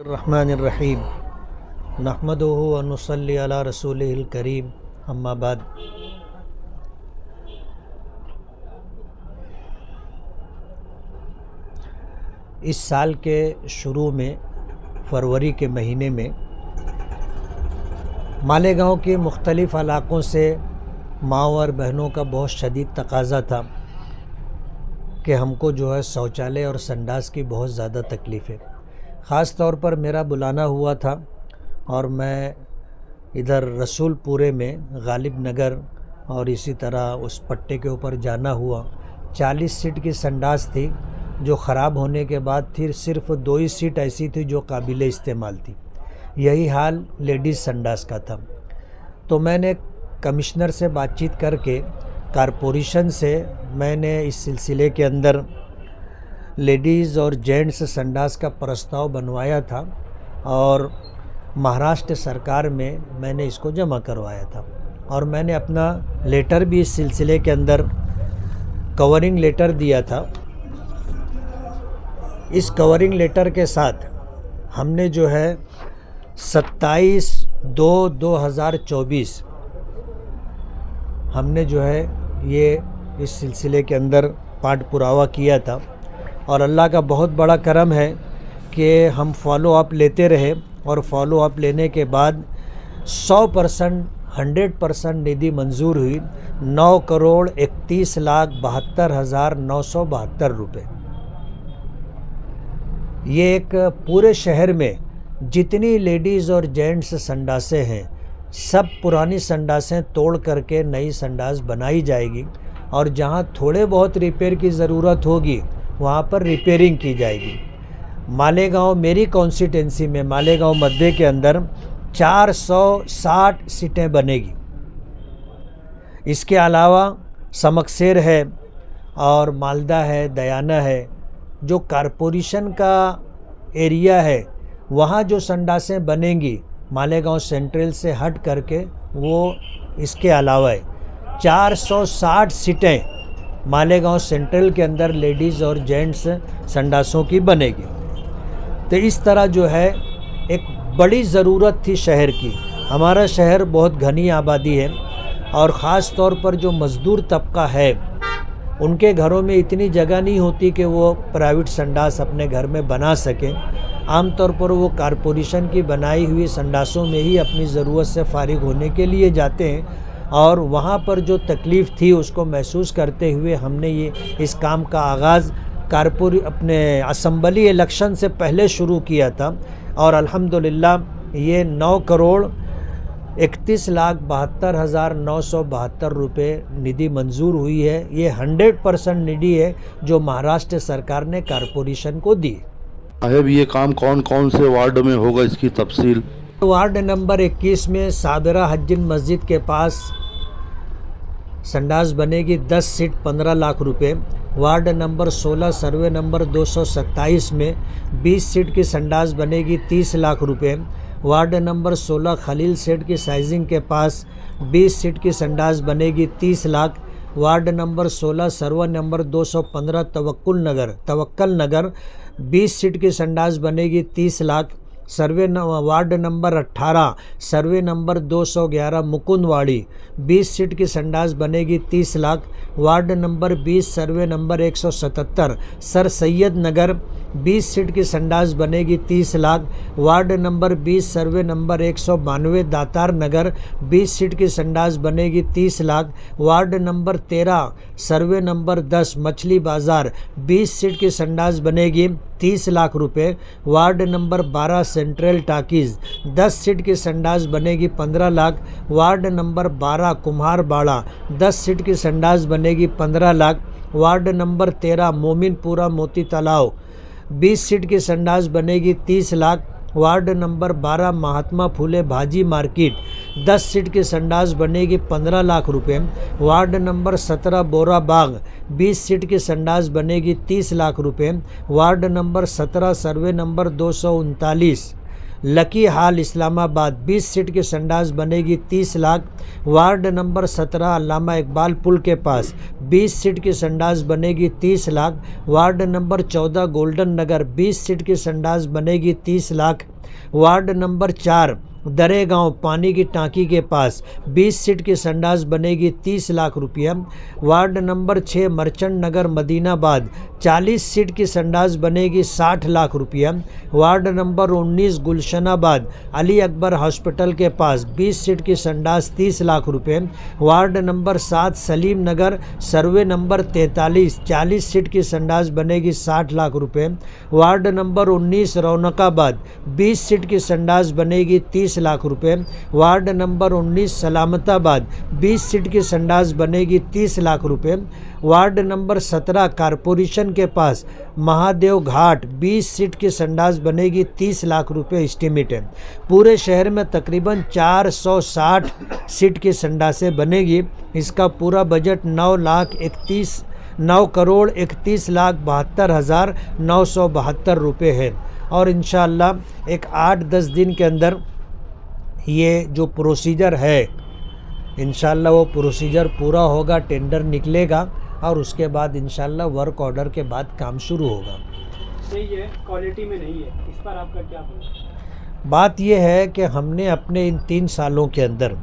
बिस्मिल्लाहिर्रहमानिर्रहीम नहमदुहु व नुसल्ली अला रसूलिहिल करीम अम्मा बाद। इस साल के शुरू में फरवरी के महीने में मालेगांव के मुख्तलिफ़ इलाक़ों से माँ और बहनों का बहुत शदीद तकाज़ा था कि हमको जो है शौचालय और संडास की बहुत ज़्यादा तकलीफ़ है। ख़ास तौर पर मेरा बुलाना हुआ था और मैं इधर रसूलपुरे में गालिब नगर और इसी तरह उस पट्टे के ऊपर जाना हुआ। 40 सीट की संडास थी जो ख़राब होने के बाद फिर सिर्फ़ 2 ही सीट ऐसी थी जो काबिल इस्तेमाल थी। यही हाल लेडीज़ संडास का था। तो मैंने कमिश्नर से बातचीत करके कारपोरेशन से मैंने इस सिलसिले के अंदर लेडीज़ और जेंट्स संडास का प्रस्ताव बनवाया था और महाराष्ट्र सरकार में मैंने इसको जमा करवाया था और मैंने अपना लेटर भी इस सिलसिले के अंदर कवरिंग लेटर दिया था। इस कवरिंग लेटर के साथ हमने जो है 27/2/2024 हमने जो है ये इस सिलसिले के अंदर पाठ पुरावा किया था और अल्लाह का बहुत बड़ा करम है कि हम फॉलो अप लेते रहे और फॉलो अप लेने के बाद 100% निधि मंजूर हुई। 9,31,72,972 रुपये। ये एक पूरे शहर में जितनी लेडीज़ और जेंट्स संडासें हैं सब पुरानी संडासें तोड़ करके नई संडास बनाई जाएगी और जहाँ थोड़े बहुत रिपेयर की ज़रूरत होगी वहाँ पर रिपेयरिंग की जाएगी। मालेगांव मेरी कॉन्स्टिटेंसी में मालेगांव मध्य के अंदर 460 सीटें बनेगी। इसके अलावा समकसेर है और मालदा है, दयाना है। जो कारपोरेशन का एरिया है वहाँ जो संडासें बनेंगी मालेगांव सेंट्रल से हट करके वो इसके अलावा है। 460 सीटें मालेगांव सेंट्रल के अंदर लेडीज़ और जेंट्स संडासों की बनेगी। तो इस तरह जो है एक बड़ी ज़रूरत थी शहर की। हमारा शहर बहुत घनी आबादी है और ख़ास तौर पर जो मज़दूर तबका है उनके घरों में इतनी जगह नहीं होती कि वो प्राइवेट संडास अपने घर में बना सकें। आमतौर पर वो कारपोरेशन की बनाई हुई संडासों में ही अपनी ज़रूरत से फ़ारिग होने के लिए जाते हैं और वहाँ पर जो तकलीफ़ थी उसको महसूस करते हुए हमने ये इस काम का आगाज़ अपने असम्बली इलेक्शन से पहले शुरू किया था और अल्हम्दुलिल्लाह ये 9,31,72,972 रुपये निधि मंजूर हुई है। ये 100% निधि है जो महाराष्ट्र सरकार ने कारपोरेशन को दी। साहब ये काम कौन कौन से वार्ड में होगा, इसकी तफसील? वार्ड नंबर 21 में साबिरा हज्जिन मस्जिद के पास संडास बनेगी 10 सीट 15 लाख रुपए। वार्ड नंबर 16 सर्वे नंबर 227 में 20 सीट की संडास बनेगी 30 लाख रुपए। वार्ड नंबर 16 खलील सेठ की साइजिंग के पास 20 सीट की संडास बनेगी 30 lakh. Ward number 16 survey number 215 Tawakkal Nagar 20 seat की संडास बनेगी 30 lakh. Ward number 18 survey number 211 Mukundwadi 20 seat की संडास बनेगी 30 lakh. Ward number 20 survey number 177 sir Syed Nagar 20 seat की संडास बनेगी 30 lakh. Ward number 20 survey number 192 Datar Nagar 20 seat की संडास बनेगी 30 lakh. Ward number 13 survey number 10 मछली बाज़ार 20 सीट की संडास बनेगी 30 लाख रुपए। Ward number 12 central talkies 10 seat की संडास बनेगी 15 लाख। वार्ड नंबर 12 कुम्हारबाड़ा 10 सीट की संडास बनेगी 15 लाख। वार्ड नंबर 13 मोमिनपुरा मोती तालाव 20 सीट की संडास बनेगी 30 लाख। वार्ड नंबर 12 महात्मा फूले भाजी मार्केट 10 सीट की संडास बनेगी 15 लाख रुपए। Ward number 17 Bora Bagh 20 seat की संडास बनेगी 30 लाख रुपए। Ward number 17 survey number 239 lucky hall Islamabad 20 seat की संडास बनेगी 30 लाख। वार्ड नंबर 17 अल्लामा इकबाल पुल के पास 20 सीट की संडास बनेगी 30 lakh. Ward number 14 golden Nagar 20 seat की संडास बनेगी 30 लाख। वार्ड नंबर 4 दरेगांव पानी की टांकी के पास 20 सीट की संडास बनेगी 30 लाख रुपया। Ward number 6 merchant Nagar Madinabad 40 seat की संडास बनेगी 60 लाख रुपया। Ward number 19 Gulshanabad Ali Akbar hospital के पास 20 सीट की संडास 30 लाख रुपये। Ward number 7 Salim Nagar survey number 43 40 seat की संडास बनेगी 60 लाख रुपये। वार्ड नंबर 19 रौनकाबाद 20 सीट की संडास बनेगी 30 लाख रुपए। वार्ड नंबर 19 सलामताबाद 20 सीट की संडास बनेगी 30 लाख रुपए। वार्ड नंबर 17 कारपोरेशन के पास महादेव घाट 20 सीट की संडास बनेगी 30 लाख रुपए एस्टीमेट है। पूरे शहर में तकरीबन 460 सीट की संडासें बनेगी। इसका पूरा बजट 9 करोड़ 31,72,972 रुपये है और इंशाअल्लाह एक 8-10 दिन के अंदर ये जो प्रोसीजर है इंशाअल्लाह वो प्रोसीजर पूरा होगा, टेंडर निकलेगा और उसके बाद इंशाअल्लाह वर्क ऑर्डर के बाद काम शुरू होगा। नहीं है क्वालिटी में नहीं है, इस पर आपका क्या बोलना? बात ये है कि हमने अपने इन 3 सालों के अंदर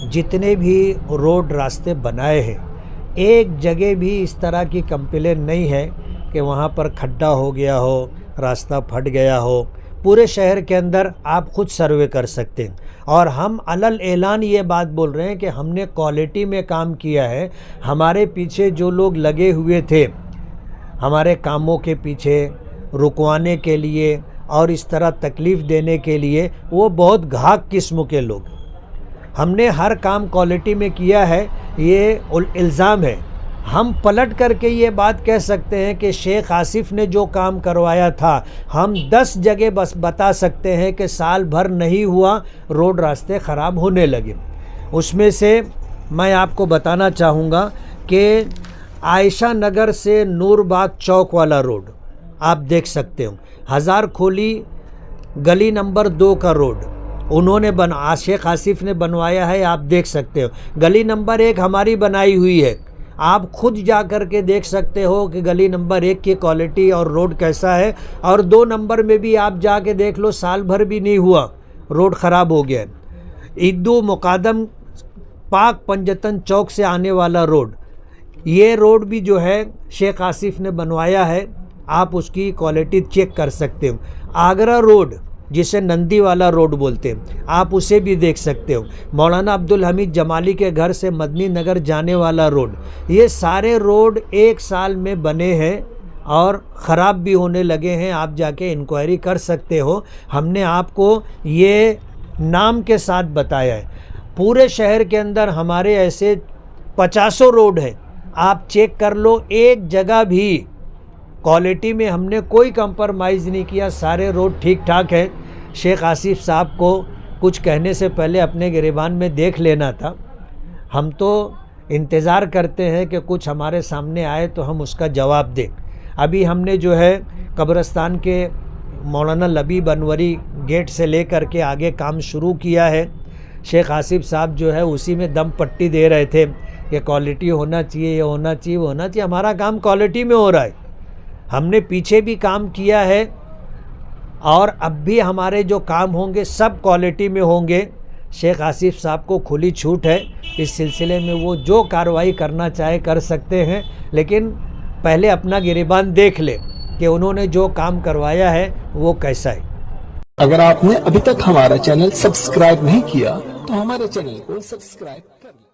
जितने भी रोड रास्ते बनाए हैं एक जगह भी इस तरह की कंप्लेन नहीं है कि वहाँ पर खड्डा हो गया हो, रास्ता फट गया हो। पूरे शहर के अंदर आप खुद सर्वे कर सकते हैं और हम अलल ऐलान ये बात बोल रहे हैं कि हमने क्वालिटी में काम किया है। हमारे पीछे जो लोग लगे हुए थे हमारे कामों के पीछे रुकवाने के लिए और इस तरह तकलीफ़ देने के लिए वो बहुत घाक किस्म के लोग। हमने हर काम क्वालिटी में किया है, ये इल्ज़ाम है। हम पलट करके ये बात कह सकते हैं कि शेख आसिफ ने जो काम करवाया था हम 10 जगह बस बता सकते हैं कि साल भर नहीं हुआ रोड रास्ते ख़राब होने लगे। उसमें से मैं आपको बताना चाहूँगा कि आयशा नगर से नूरबाग चौक वाला रोड आप देख सकते हो, हज़ार खोली गली नंबर 2 का रोड उन्होंने शेख आसिफ ने बनवाया है, आप देख सकते हो। गली नंबर 1 हमारी बनाई हुई है, आप खुद जा कर के देख सकते हो कि गली नंबर 1 की क्वालिटी और रोड कैसा है। और 2 नंबर में भी आप जाके देख लो, साल भर भी नहीं हुआ रोड ख़राब हो गया। ईदू मुकादम पाक पंजतन चौक से आने वाला रोड, ये रोड भी जो है शेख आसिफ ने बनवाया है, आप उसकी क्वालिटी चेक कर सकते हो। आगरा रोड जिसे नंदी वाला रोड बोलते हैं, आप उसे भी देख सकते हो। मौलाना अब्दुल हमीद जमाली के घर से मदनी नगर जाने वाला रोड, ये सारे रोड 1 साल में बने हैं और ख़राब भी होने लगे हैं, आप जाके इंक्वायरी कर सकते हो। हमने आपको ये नाम के साथ बताया है। पूरे शहर के अंदर हमारे ऐसे 50 रोड हैं, आप चेक कर लो, एक जगह भी क्वालिटी में हमने कोई कंप्रोमाइज़ नहीं किया, सारे रोड ठीक ठाक है। शेख आसिफ साहब को कुछ कहने से पहले अपने गिरेबान में देख लेना था। हम तो इंतज़ार करते हैं कि कुछ हमारे सामने आए तो हम उसका जवाब दें। अभी हमने जो है कब्रिस्तान के मौलाना लबीब अनवरी गेट से लेकर के आगे काम शुरू किया है। शेख आसिफ साहब जो है उसी में दम पट्टी दे रहे थे कि क्वालिटी होना चाहिए, ये होना चाहिए, वो होना चाहिए। हमारा काम क्वालिटी में हो रहा है, हमने पीछे भी काम किया है और अब भी हमारे जो काम होंगे सब क्वालिटी में होंगे। शेख आसिफ साहब को खुली छूट है, इस सिलसिले में वो जो कार्रवाई करना चाहे कर सकते हैं, लेकिन पहले अपना गिरेबान देख ले कि उन्होंने जो काम करवाया है वो कैसा है। अगर आपने अभी तक हमारा चैनल सब्सक्राइब नहीं किया तो हमारे चैनल को सब्सक्राइब कर लें।